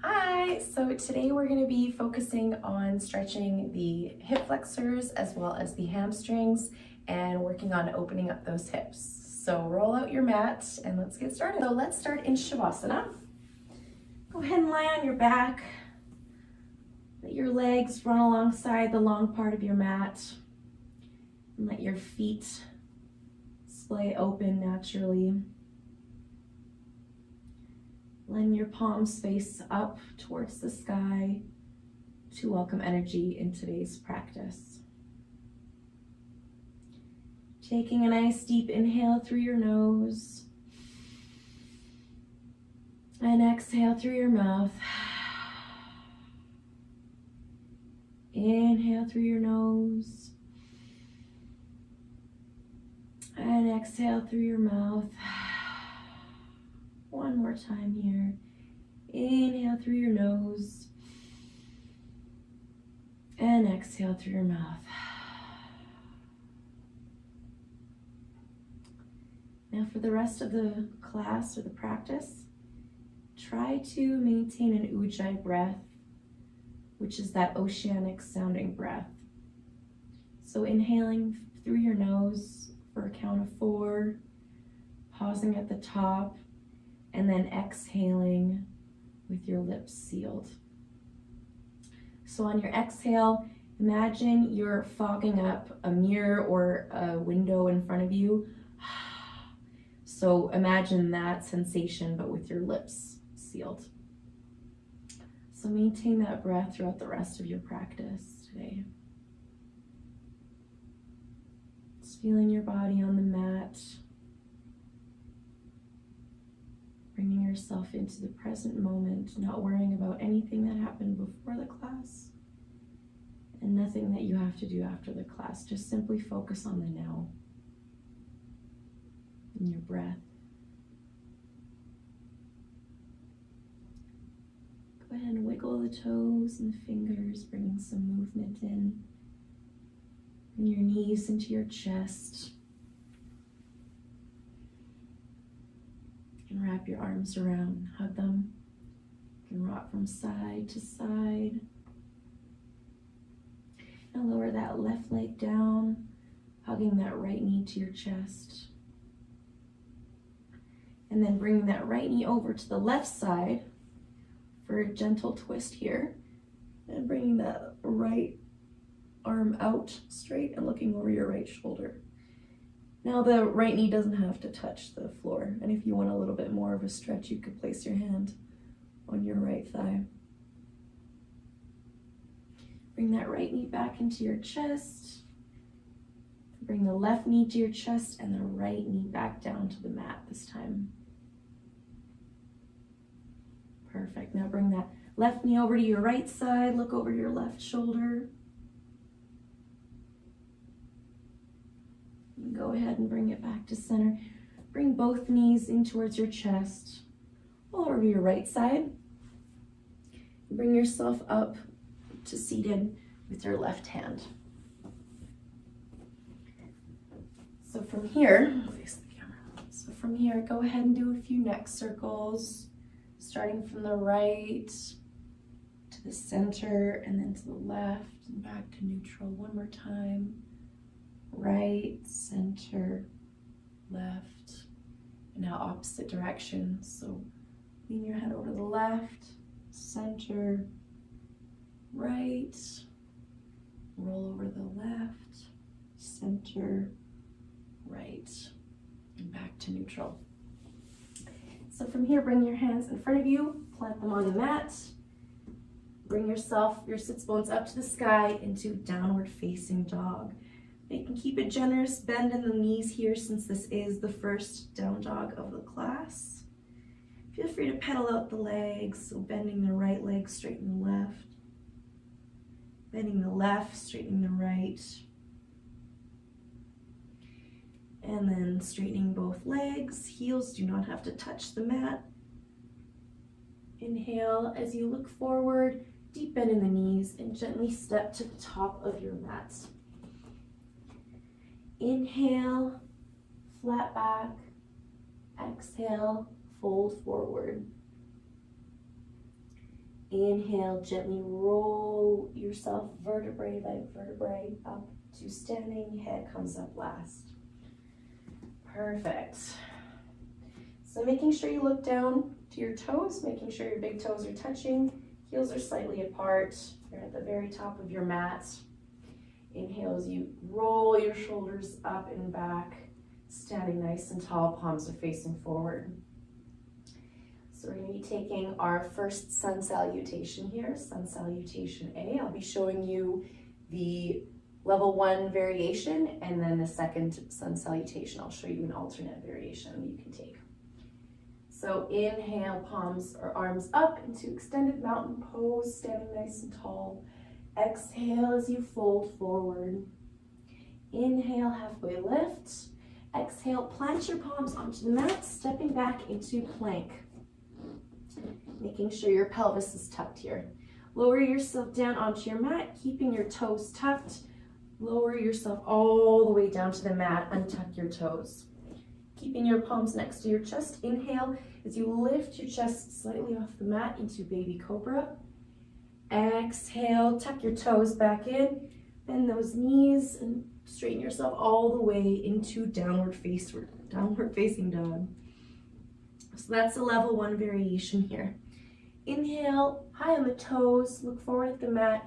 Hi, so today we're going to be focusing on stretching the hip flexors as well as the hamstrings and working on opening up those hips. So roll out your mat and let's get started. So let's start in Shavasana. Go ahead and lie on your back. Let your legs run alongside the long part of your mat and let your feet splay open naturally. Lend your palms face up towards the sky to welcome energy in today's practice. Taking a nice deep inhale through your nose and exhale through your mouth. Inhale through your nose and exhale through your mouth. One more time here. Inhale through your nose and exhale through your mouth. Now for the rest of the class or the practice, try to maintain an ujjayi breath, which is that oceanic sounding breath. So inhaling through your nose for a count of 4, pausing at the top, and then exhaling with your lips sealed. So on your exhale, imagine you're fogging up a mirror or a window in front of you. So imagine that sensation, but with your lips sealed. So maintain that breath throughout the rest of your practice today. Just feeling your body on the mat. Bringing yourself into the present moment, not worrying about anything that happened before the class and nothing that you have to do after the class. Just simply focus on the now and your breath. Go ahead and wiggle the toes and the fingers, bringing some movement in. Bring your knees into your chest. And wrap your arms around, hug them. You can rock from side to side. And lower that left leg down, hugging that right knee to your chest. And then bringing that right knee over to the left side for a gentle twist here. And bringing that right arm out straight and looking over your right shoulder. Now the right knee doesn't have to touch the floor, and if you want a little bit more of a stretch, you could place your hand on your right thigh. Bring that right knee back into your chest. Bring the left knee to your chest and the right knee back down to the mat this time. Perfect. Now bring that left knee over to your right side, look over your left shoulder. Go ahead and bring it back to center. Bring both knees in towards your chest. Roll over your right side. Bring yourself up to seated with your left hand. So from here, face the camera. So from here, go ahead and do a few neck circles, starting from the right to the center and then to the left and back to neutral. One more time. Right, center, left, and now opposite direction. So lean your head over to the left, center, right, roll over the left, center, right, and back to neutral. So from here, bring your hands in front of you, plant them on the mat. Bring your sits bones up to the sky into downward facing dog. You can keep a generous bend in the knees here since this is the first down dog of the class. Feel free to pedal out the legs, so bending the right leg, straightening the left. Bending the left, straightening the right. And then straightening both legs. Heels do not have to touch the mat. Inhale as you look forward, deep bend in the knees, and gently step to the top of your mat. Inhale, flat back. Exhale, fold forward. Inhale, gently roll yourself vertebrae by vertebrae up to standing. Head comes up last. Perfect. So making sure you look down to your toes, making sure your big toes are touching, heels are slightly apart. You're at the very top of your mat. Inhale as you roll your shoulders up and back, standing nice and tall, palms are facing forward. So we're going to be taking our first sun salutation here, sun salutation A. I'll be showing you the level 1 variation, and then the second sun salutation, I'll show you an alternate variation you can take. So inhale, palms or arms up into extended mountain pose, standing nice and tall. Exhale as you fold forward. Inhale, halfway lift. Exhale, plant your palms onto the mat, stepping back into plank. Making sure your pelvis is tucked here. Lower yourself down onto your mat, keeping your toes tucked. Lower yourself all the way down to the mat, untuck your toes. Keeping your palms next to your chest. Inhale as you lift your chest slightly off the mat into baby cobra. Exhale, tuck your toes back in, bend those knees and straighten yourself all the way into downward facing dog. So that's the level 1 variation here. Inhale, high on the toes, look forward at the mat,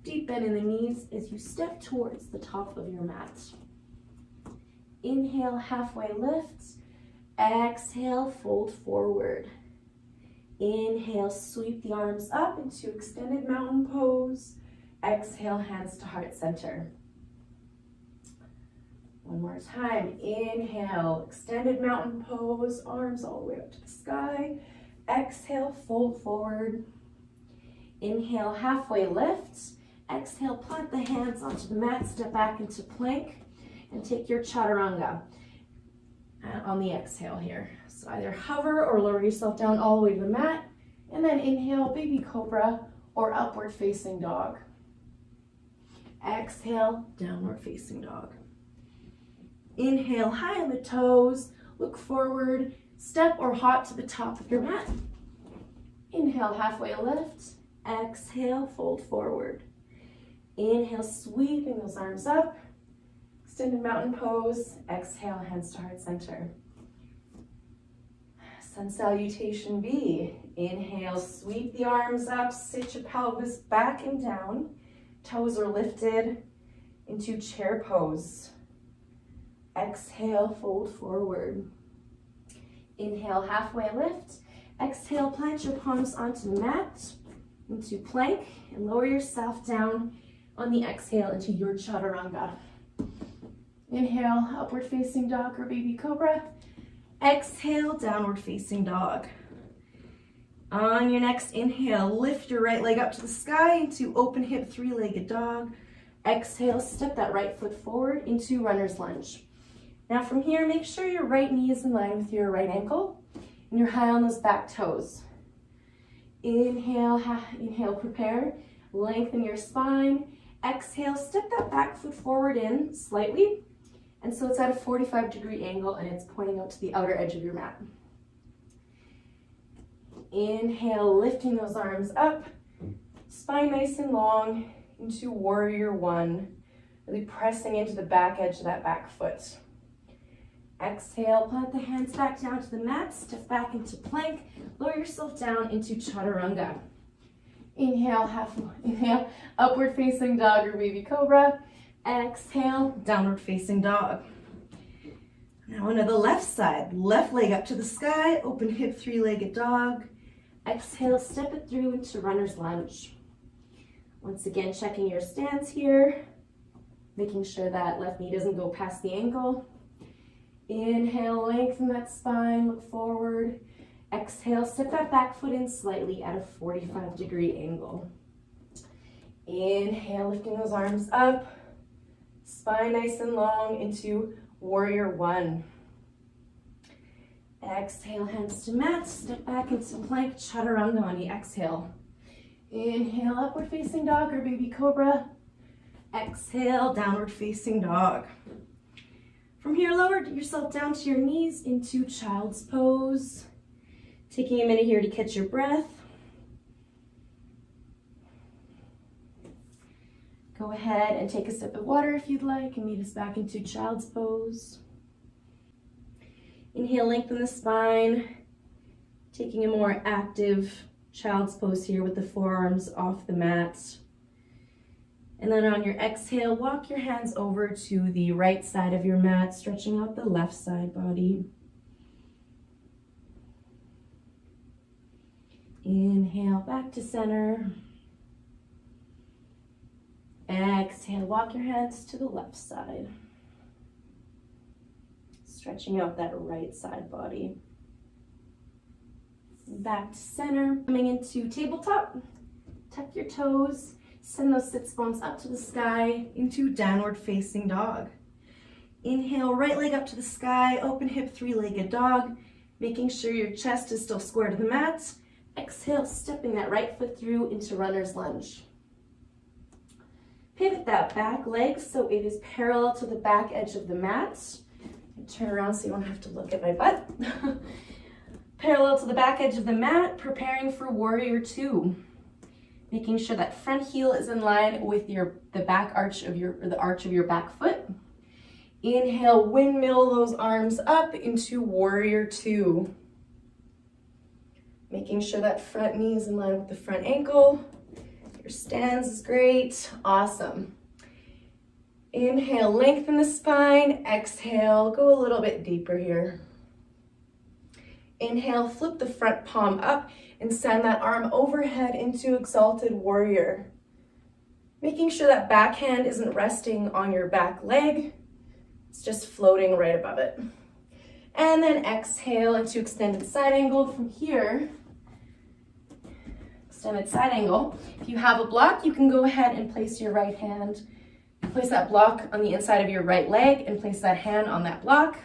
deep bend in the knees as you step towards the top of your mat. Inhale, halfway lift. Exhale, fold forward. Inhale, sweep the arms up into extended mountain pose. Exhale, hands to heart center. One more time. Inhale, extended mountain pose, arms all the way up to the sky. Exhale, fold forward. Inhale, halfway lift. Exhale, plant the hands onto the mat, step back into plank, and take your chaturanga on the exhale here. So either hover or lower yourself down all the way to the mat, and then inhale, baby cobra or upward facing dog. Exhale, downward facing dog. Inhale, high on the toes, look forward, step or hop to the top of your mat. Inhale, halfway lift. Exhale, fold forward. Inhale, sweeping those arms up. Extended mountain pose. Exhale, hands to heart center. Sun salutation B. Inhale, sweep the arms up, sit your pelvis back and down. Toes are lifted into chair pose. Exhale, fold forward. Inhale, halfway lift. Exhale, plant your palms onto the mat, into plank, and lower yourself down on the exhale into your chaturanga. Inhale, upward facing dog or baby cobra. Exhale, downward facing dog. On your next inhale, lift your right leg up to the sky into open hip 3-legged dog. Exhale, step that right foot forward into runner's lunge. Now from here, make sure your right knee is in line with your right ankle and you're high on those back toes. Inhale, inhale, prepare. Lengthen your spine. Exhale, step that back foot forward in slightly. And so it's at a 45-degree angle and it's pointing out to the outer edge of your mat. Inhale, lifting those arms up. Spine nice and long into warrior 1. Really pressing into the back edge of that back foot. Exhale, plant the hands back down to the mat. Step back into plank. Lower yourself down into chaturanga. Inhale, upward facing dog or baby cobra. Exhale, downward facing dog. Now onto the left side. Left leg up to the sky, open hip 3-legged dog. Exhale, step it through into runner's lunge. Once again, checking your stance here. Making sure that left knee doesn't go past the ankle. Inhale, lengthen that spine, look forward. Exhale, step that back foot in slightly at a 45-degree angle. Inhale, lifting those arms up. Spine nice and long into warrior 1. Exhale, hands to mat. Step back into plank chaturanga on the exhale. Inhale, upward facing dog or baby cobra. Exhale, downward facing dog. From here, lower yourself down to your knees into child's pose. Taking a minute here to catch your breath. Go ahead and take a sip of water if you'd like and meet us back into child's pose. Inhale, lengthen the spine, taking a more active child's pose here with the forearms off the mat. And then on your exhale, walk your hands over to the right side of your mat, stretching out the left side body. Inhale, back to center. Exhale, walk your hands to the left side. Stretching out that right side body. Back to center. Coming into tabletop. Tuck your toes. Send those sits bones up to the sky into downward facing dog. Inhale, right leg up to the sky, open hip, three-legged dog, making sure your chest is still square to the mat. Exhale, stepping that right foot through into runner's lunge. Pivot that back leg so it is parallel to the back edge of the mat. Turn around so you don't have to look at my butt. Parallel to the back edge of the mat, preparing for warrior two. Making sure that front heel is in line with the back arch of the arch of your back foot. Inhale, windmill those arms up into warrior two. Making sure that front knee is in line with the front ankle. Your stance is great. Awesome. Inhale, lengthen the spine. Exhale, go a little bit deeper here. Inhale, flip the front palm up and send that arm overhead into exalted warrior. Making sure that back hand isn't resting on your back leg. It's just floating right above it. And then exhale into extended side angle from here. Extended side angle. If you have a block, you can go ahead and place your right hand. Place that block on the inside of your right leg and place that hand on that block.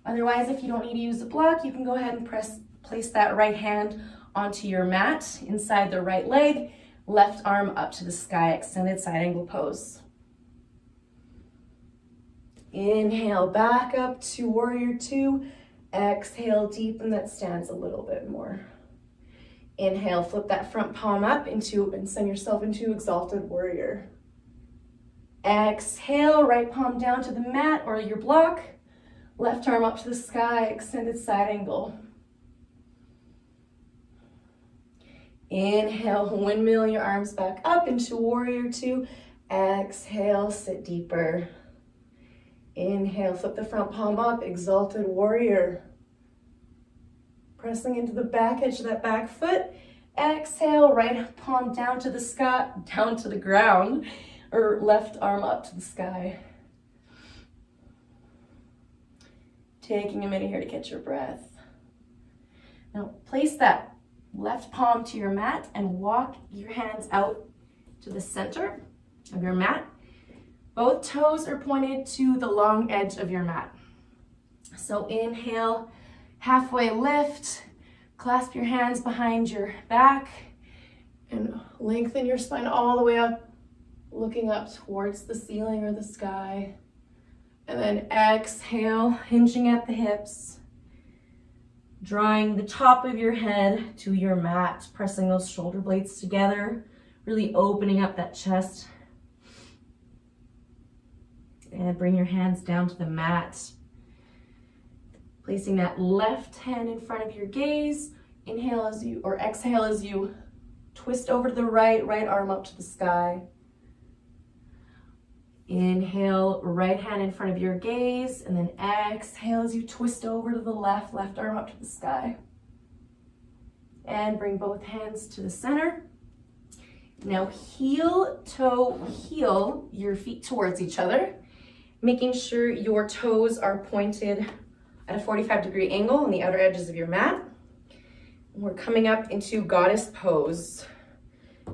Otherwise, if you don't need to use the block, you can go ahead and place that right hand onto your mat inside the right leg, left arm up to the sky, extended side angle pose. Inhale, back up to warrior two. Exhale, deepen that stance a little bit more. Inhale, flip that front palm up and send yourself into exalted warrior. Exhale, right palm down to the mat or your block. Left arm up to the sky, extended side angle. Inhale, windmill your arms back up into warrior two. Exhale, sit deeper. Inhale, flip the front palm up, exalted warrior. Pressing into the back edge of that back foot. Exhale, right palm down to the sky, down to the ground, or left arm up to the sky. Taking a minute here to catch your breath. Now place that left palm to your mat and walk your hands out to the center of your mat. Both toes are pointed to the long edge of your mat. So inhale, halfway lift, clasp your hands behind your back and lengthen your spine all the way up, looking up towards the ceiling or the sky. And then exhale, hinging at the hips, drawing the top of your head to your mat, pressing those shoulder blades together, really opening up that chest. And bring your hands down to the mat. Placing that left hand in front of your gaze. Inhale as you, or exhale as you twist over to the right arm up to the sky. Inhale, right hand in front of your gaze, and then exhale as you twist over to the left arm up to the sky. And bring both hands to the center. Now heel, toe, heel, your feet towards each other, making sure your toes are pointed at a 45-degree angle on the outer edges of your mat. And we're coming up into goddess pose.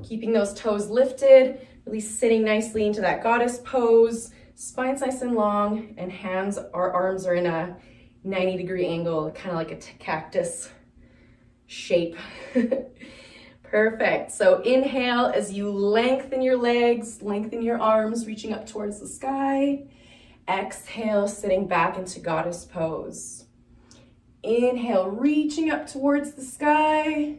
Keeping those toes lifted, really sitting nicely into that goddess pose. Spine's nice and long, and arms are in a 90-degree angle, kind of like a cactus shape. Perfect. So inhale as you lengthen your legs, lengthen your arms, reaching up towards the sky. Exhale, sitting back into goddess pose. Inhale, reaching up towards the sky.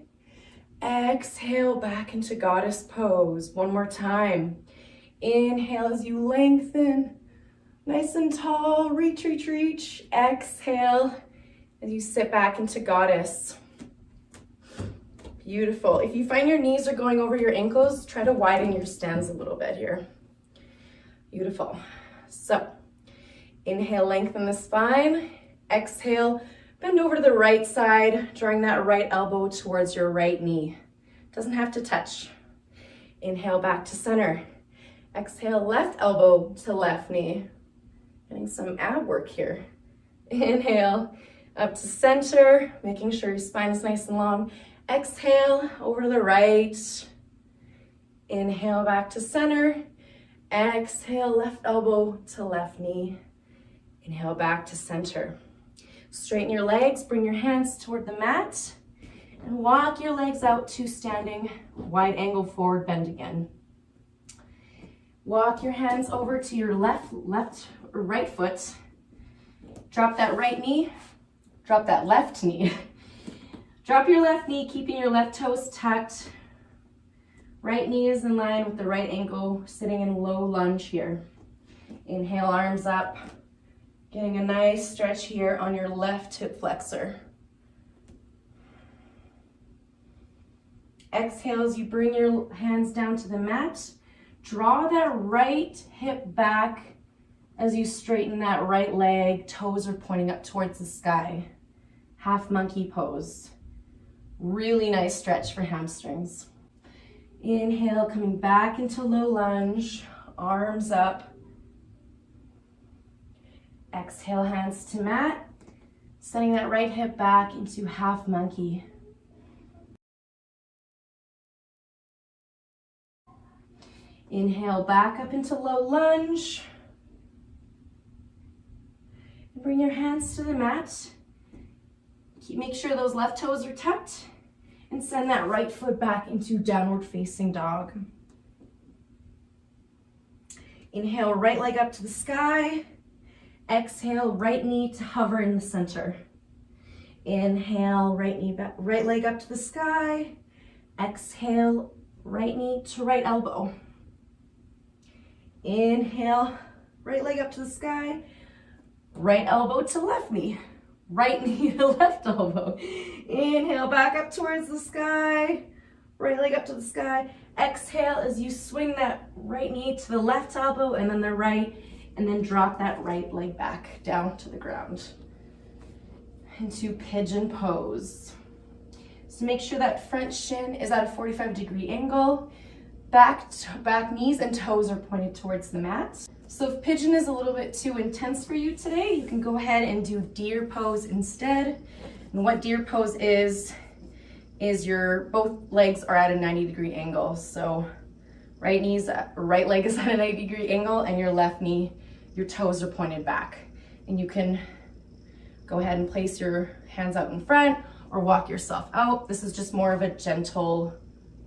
Exhale, back into goddess pose. One more time. Inhale as you lengthen, nice and tall, reach, reach, reach. Exhale as you sit back into goddess. Beautiful. If you find your knees are going over your ankles, try to widen your stance a little bit here. Beautiful. So, inhale, lengthen the spine. Exhale, bend over to the right side, drawing that right elbow towards your right knee. Doesn't have to touch. Inhale, back to center. Exhale, left elbow to left knee. Getting some ab work here. Inhale, up to center, making sure your spine is nice and long. Exhale, over to the right. Inhale, back to center. Exhale, left elbow to left knee. Inhale, back to center. Straighten your legs, bring your hands toward the mat, and walk your legs out to standing, wide angle forward bend again. Walk your hands over to your left or right foot. Drop that right knee, drop that left knee. Drop your left knee, keeping your left toes tucked. Right knee is in line with the right ankle, sitting in low lunge here. Inhale, arms up. Getting a nice stretch here on your left hip flexor. Exhale as you bring your hands down to the mat. Draw that right hip back as you straighten that right leg. Toes are pointing up towards the sky. Half monkey pose. Really nice stretch for hamstrings. Inhale, coming back into low lunge, arms up. Exhale, hands to mat, sending that right hip back into half monkey. Inhale, back up into low lunge. Bring your hands to the mat. Make sure those left toes are tucked, and send that right foot back into downward facing dog. Inhale, right leg up to the sky. Exhale, right knee to hover in the center. Inhale, right knee back, right leg up to the sky. Exhale, right knee to right elbow. Inhale, right leg up to the sky. Right elbow to left knee. Right knee to left elbow. Inhale, back up towards the sky. Right leg up to the sky. Exhale as you swing that right knee to the left elbow and then the right, and then drop that right leg back down to the ground into pigeon pose. So make sure that front shin is at a 45-degree angle. Back knees and toes are pointed towards the mat. So if pigeon is a little bit too intense for you today, you can go ahead and do deer pose instead. And what deer pose is your both legs are at a 90-degree angle. So right leg is at a 90-degree angle, and your left knee, your toes are pointed back. And you can go ahead and place your hands out in front or walk yourself out. This is just more of a gentle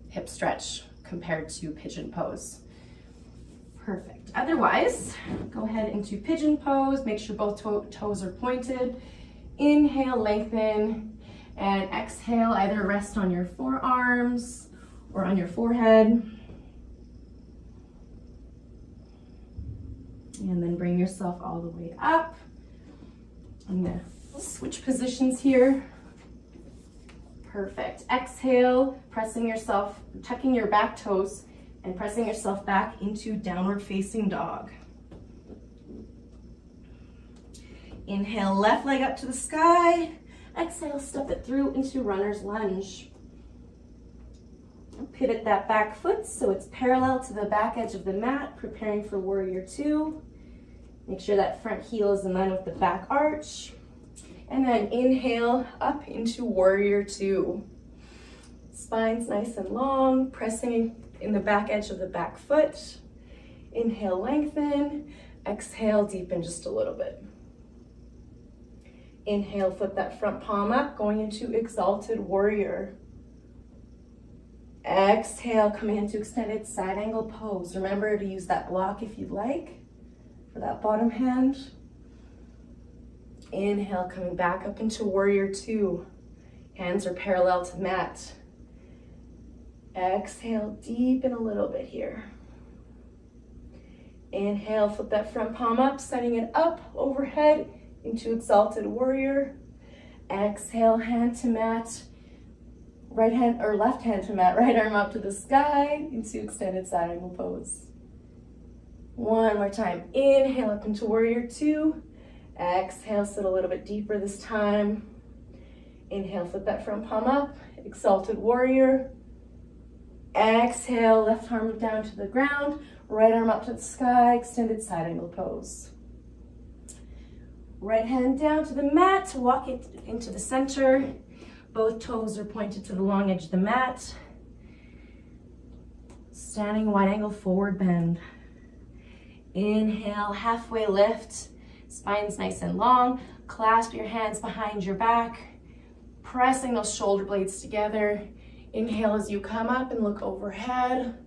hip stretch compared to pigeon pose. Perfect. Otherwise, go ahead into pigeon pose. Make sure both toes are pointed. Inhale, lengthen, and exhale, either rest on your forearms or on your forehead. And then bring yourself all the way up. I'm gonna switch positions here. Perfect. Exhale, tucking your back toes and pressing yourself back into downward facing dog. Inhale, left leg up to the sky. Exhale, step it through into runner's lunge. Pivot that back foot so it's parallel to the back edge of the mat, preparing for warrior two. Make sure that front heel is in line with the back arch. And then inhale up into warrior two. Spine's nice and long, pressing in the back edge of the back foot. Inhale, lengthen. Exhale, deepen just a little bit. Inhale, flip that front palm up, going into exalted warrior. Exhale, coming into extended side angle pose. Remember to use that block if you'd like for that bottom hand. Inhale, coming back up into warrior two. Hands are parallel to mat. Exhale, deepen a little bit here. Inhale, flip that front palm up, setting it up overhead into exalted warrior. Exhale, hand to mat, right hand or left hand to mat, right arm up to the sky into extended side angle pose. One more time. Inhale up into warrior two. Exhale, sit a little bit deeper this time. Inhale, flip that front palm up, exalted warrior. Exhale, left arm down to the ground, right arm up to the sky, extended side angle pose. Right hand down to the mat, walk it into the center. Both toes are pointed to the long edge of the mat. Standing wide angle forward bend. Inhale, halfway lift. Spine's nice and long. Clasp your hands behind your back, pressing those shoulder blades together. Inhale as you come up and look overhead.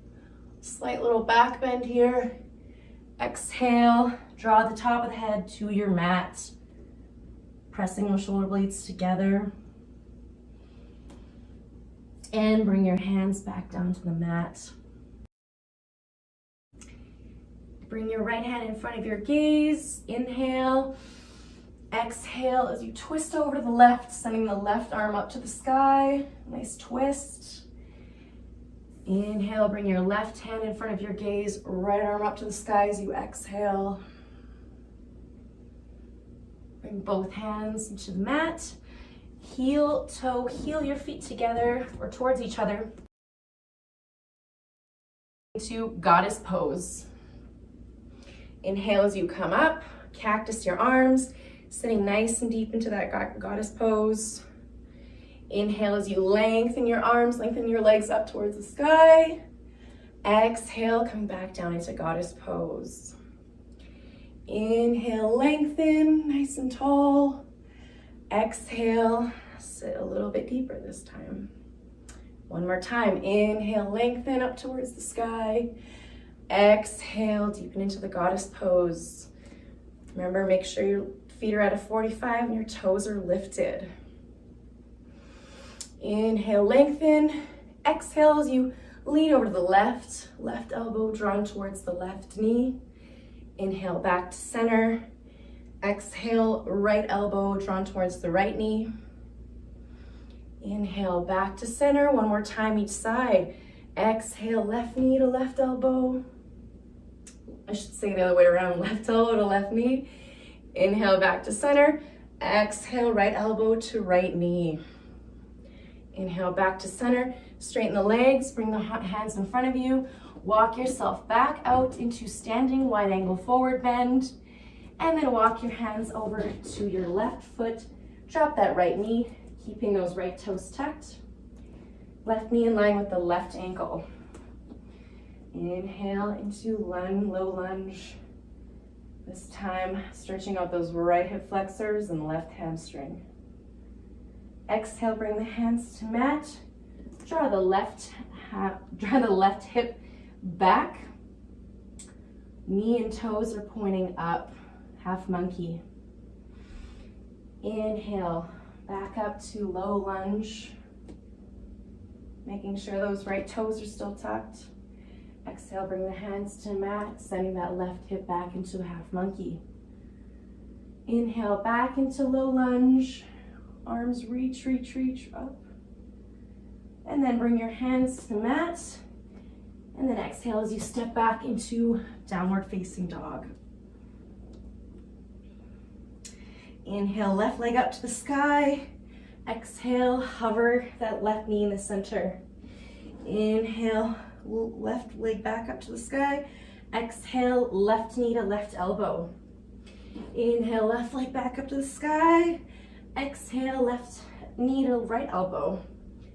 Slight little back bend here. Exhale, draw the top of the head to your mat, pressing those shoulder blades together. And bring your hands back down to the mat. Bring your right hand in front of your gaze. Inhale. Exhale as you twist over to the left, sending the left arm up to the sky. Nice twist. Inhale, bring your left hand in front of your gaze, right arm up to the sky as you exhale. Bring both hands into the mat. Heel, toe, heel your feet together or towards each other. Into goddess pose. Inhale as you come up, cactus your arms, sitting nice and deep into that goddess pose. Inhale as you lengthen your arms, lengthen your legs up towards the sky. Exhale, coming back down into goddess pose. Inhale, lengthen, nice and tall. Exhale, sit a little bit deeper this time. One more time. Inhale, lengthen up towards the sky. Exhale, deepen into the goddess pose. Remember, make sure your feet are at a 45 and your toes are lifted. Inhale, lengthen. Exhale as you lean over to the left elbow drawn towards the left knee. Inhale, back to center. Exhale, right elbow drawn towards the right knee. Inhale, back to center. One more time each side. Exhale, left knee to left elbow. I should say the other way around, left elbow to left knee. Inhale, back to center. Exhale, right elbow to right knee. Inhale, back to center. Straighten the legs, bring the hands in front of you. Walk yourself back out into standing wide angle forward bend. And then walk your hands over to your left foot. Drop that right knee, keeping those right toes tucked. Left knee in line with the left ankle. Inhale into low lunge. This time, stretching out those right hip flexors and left hamstring. Exhale, bring the hands to mat. Draw the left hip back. Knee and toes are pointing up. Half monkey. Inhale, back up to low lunge. Making sure those right toes are still tucked. Exhale, bring the hands to mat, sending that left hip back into a half monkey. Inhale, back into low lunge. Arms reach up. And then bring your hands to mat. And then exhale as you step back into downward facing dog. Inhale, left leg up to the sky. Exhale, hover that left knee in the center. Inhale, left leg back up to the sky. Exhale, left knee to left elbow. Inhale, left leg back up to the sky. Exhale, left knee to right elbow.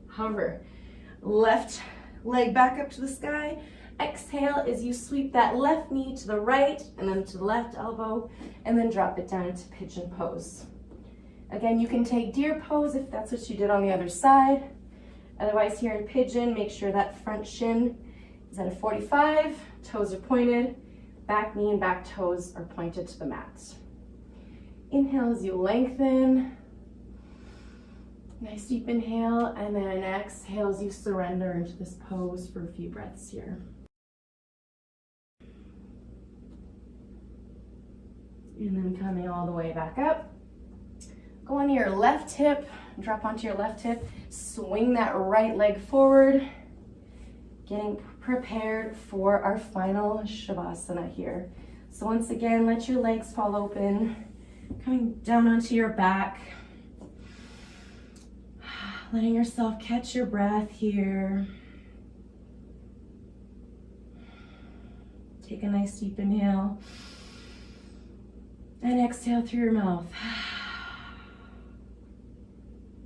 Hover. Left leg back up to the sky. Exhale as you sweep that left knee to the right and then to the left elbow, and then drop it down into pigeon pose. Again, you can take deer pose if that's what you did on the other side. Otherwise, here in pigeon, make sure that front shin is at a 45, toes are pointed, back knee and back toes are pointed to the mat. Inhale as you lengthen. Nice deep inhale, and then exhale as you surrender into this pose for a few breaths here. And then coming all the way back up. Go onto your left hip, drop onto your left hip, swing that right leg forward, getting prepared for our final Shavasana here. So once again, let your legs fall open, coming down onto your back, letting yourself catch your breath here. Take a nice deep inhale and exhale through your mouth.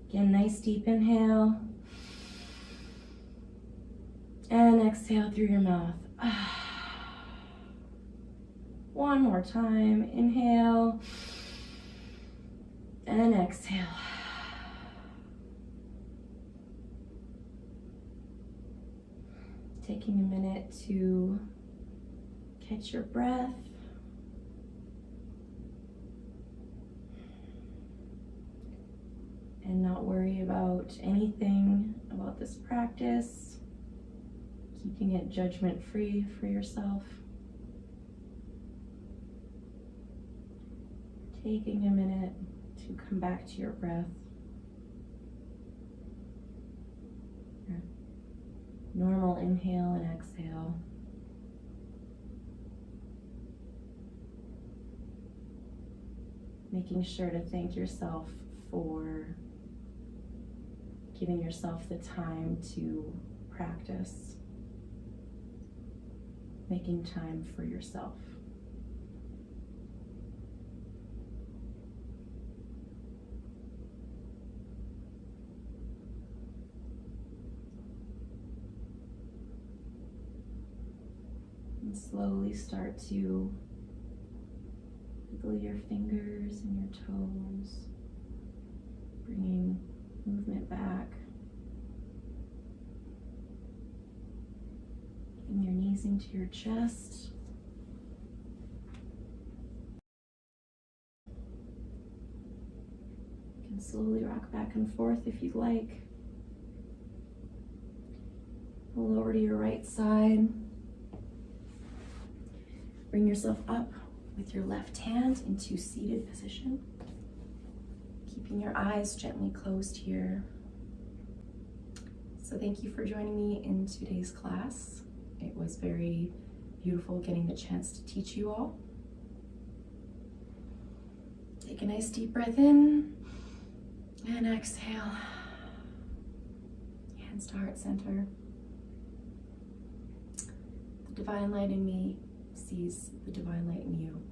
Again, nice deep inhale and exhale through your mouth. One more time, inhale and exhale. Taking a minute to catch your breath. And not worry about anything about this practice. Keeping it judgment-free for yourself. Taking a minute to come back to your breath. Your normal inhale and exhale. Making sure to thank yourself for giving yourself the time to practice. Making time for yourself. And slowly start to wiggle your fingers and your toes, bringing movement back. Getting your knees into your chest. You can slowly rock back and forth if you'd like. Pull over to your right side. Bring yourself up with your left hand into seated position. Keeping your eyes gently closed here. So thank you for joining me in today's class. It was very beautiful getting the chance to teach you all. Take a nice deep breath in and exhale. Hands to heart center. The divine light in me sees the divine light in you.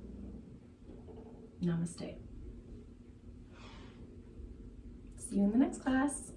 Namaste. See you in the next class.